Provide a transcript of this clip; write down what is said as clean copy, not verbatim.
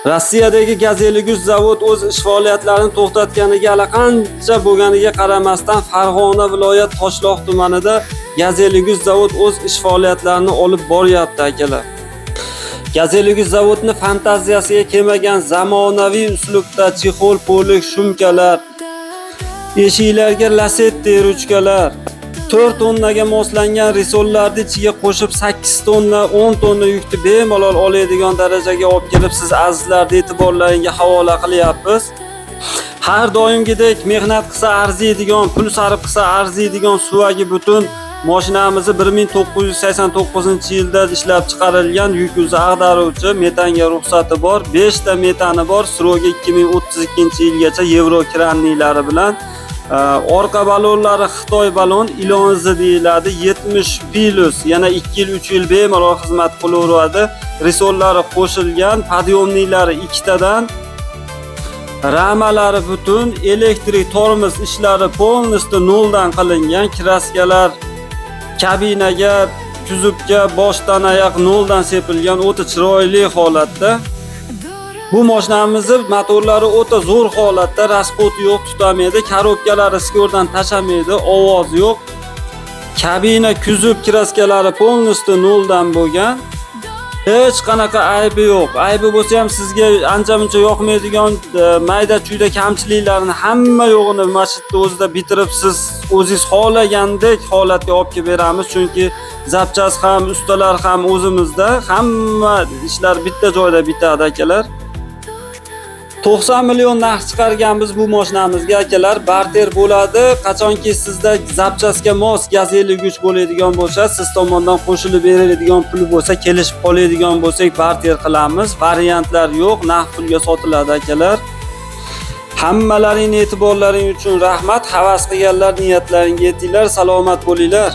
Rossiyadagi Gazeluguz zavod o'z ish faoliyatlarini to'xtatganiga allaqancha bo'lganiga qaramasdan Farg'ona viloyat Toshloq tumanida Gazeluguz zavod o'z ish faoliyatlarini olib boryapti akalar. Gazeluguz zavodni fantaziyasiga kelmagan zamonaviy uslubda chexol polik shumkalar, eshiklarga lasetti ruchkalar, 4 tonnaga moslangan risollarni ichiga qo'shib 8 tonna, 10 tonna yukni bemalol oladigan darajaga olib kelib siz azizlarning e'tiborlaringizga havola qilyapmiz. Har doimgidek mehnat qilsa arziydigan, pul sarf qilsa arziydigan suvagi butun mashinamizni 1989-yilda ishlab chiqarilgan yuk ag'daruvchi metanga ruxsati bor, 5 ta metani bor, srogi 2032-yilgacha Yevro kranniylari bilan. Orqa balonlari Xitoy balon ilonzi deyiladi. 70 plus, yana 2 yil 3 yil bemalol xizmat qilaveradi. Risollari qo'shilgan, podyomniklari 2 tadan, ramalari butun, elektrik tormoz ishlari polностью noldan qilingan, kraskalar kabinaga, kuzovga boshdan oyoq noldan sepilgan, o'ta chiroyli holatda. Bu mashinamizni motorlari o'ta zo'r holatda, raspot yo'q, tutamaydi, korobkalari skordan tashamaydi, ovoz yo'q. Kabina, kuzov kraskalari polностью noldan bo'lgan. Hech qanaqa aybi yo'q. Aybi bo'lsa ham sizga ancha-muncha yoqmaydigan mayda-chuyda kamchiliklarni hamma yo'g'ini masjidda o'zida bitirib siz o'zingiz xohlagandek holatga olib kelib beramiz. Chunki zapchas ham, ustalar ham o'zimizda, hamma ishlar bitta joyda bitadi akalar. 90 million narx chiqarganmiz bu mashinamizga akalar. Barter bo'ladi. Qachonki sizda zapchasga mos Gazeluguz bo'ladigan bo'lsa, siz tomondan qo'shilib beriladigan pul bo'lsa, kelishib qoladigan bo'lsak, barter qilamiz. Variantlar yo'q, naqd pulga sotiladi akalar. Hammalaring e'tiborlaring uchun rahmat. Havas qilganlar niyatlaringga yetinglar, salomat bo'linglar.